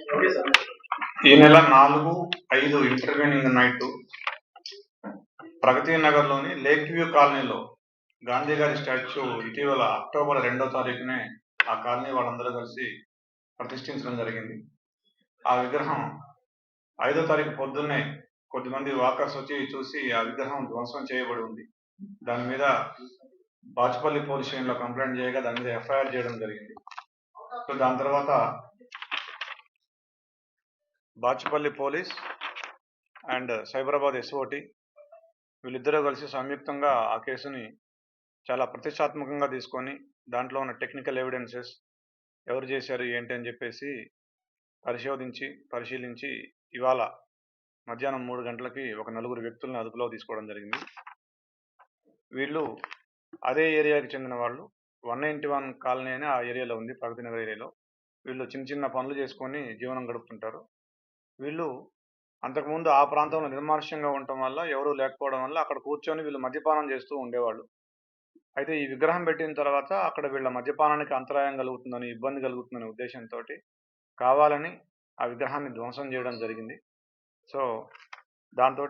ఈ నెల 4-5 intervening night ప్రగతి నగర్లోని లేక్ వ్యూ కాలనీలో గాంధీ గారి స్టాచ్యూ ఇటీవల అక్టోబర్ 2వ తారీఖునే ఆ కాలనీ వాళ్ళందరూ కలిసి ప్రతిష్ఠించడం జరిగింది. ఆ విగ్రహం 5వ తారీఖు పొద్దున్నే కొద్దిమంది వాకర్స్ వచ్చి చూసి ఆ విగ్రహం ధ్వంసం చేయబడి ఉంది. దాని మీద బాచుపల్లి పోలీస్ స్టేషన్లో కంప్లైంట్ చేయగా దాని మీద ఎఫ్ఐఆర్ చేయడం జరిగింది. సో దాని తర్వాత Bachupally police and Cyberabad SOT వీళ్ళిద్దరూ కలిసి సంయుక్తంగా ఆ కేసుని చాలా ప్రతిష్టాత్మకంగా తీసుకొని దాంట్లో ఉన్న టెక్నికల్ ఎవిడెన్సెస్ ఎవరు చేశారు ఏంటి అని చెప్పేసి పరిశీలించి ఇవాళ మధ్యాహ్నం 3 గంటలకి ఒక 4 వ్యక్తులను అదుపులో తీసుకోవడం జరిగింది. వీళ్ళు అదే ఏరియాకి చెందిన వాళ్ళు. 191 కాలనీ అని ఆ ఏరియాలో ఉంది, ప్రగతి నగర్ ఏరియాలో. వీళ్ళు చిన్న పనులు చేసుకొని జీవనం గడుపుతుంటారు. వీళ్ళు అంతకుముందు ఆ ప్రాంతంలో నిర్మానుష్యంగా ఉండటం వల్ల, ఎవరూ లేకపోవడం వల్ల అక్కడ కూర్చొని వీళ్ళు మద్యపానం చేస్తూ ఉండేవాళ్ళు. అయితే ఈ విగ్రహం పెట్టిన తర్వాత అక్కడ వీళ్ళ మద్యపానానికి అంతరాయం కలుగుతుందని, ఇబ్బంది కలుగుతుందనే ఉద్దేశంతో కావాలని ఆ విగ్రహాన్ని ధ్వంసం చేయడం జరిగింది. సో దాంతో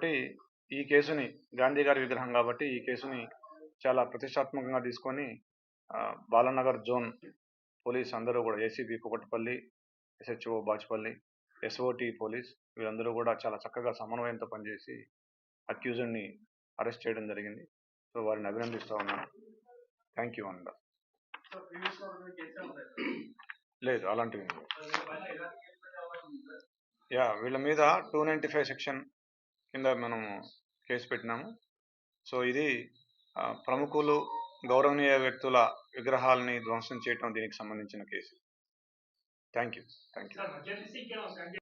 ఈ కేసుని, గాంధీ గారి విగ్రహం కాబట్టి ఈ కేసుని చాలా ప్రతిష్టాత్మకంగా తీసుకొని బాలనగర్ జోన్ పోలీస్ అందరూ కూడా, ACB Kukatpally, SHO Bachupally, SOT police వీళ్ళందరూ కూడా చాలా చక్కగా సమన్వయంతో పనిచేసి అక్యూజ్డ్ని అరెస్ట్ చేయడం జరిగింది. సో వారిని అభినందిస్తూ ఉన్నాను. థ్యాంక్ యూ అన్న. లేదు, అలాంటివి వీళ్ళ మీద 295 సెక్షన్ కింద మనం కేసు పెట్టినాము. సో ఇది ప్రముఖులు, గౌరవనీయ వ్యక్తుల విగ్రహాలని ధ్వంసం చేయటం దీనికి సంబంధించిన కేసు. Thank you.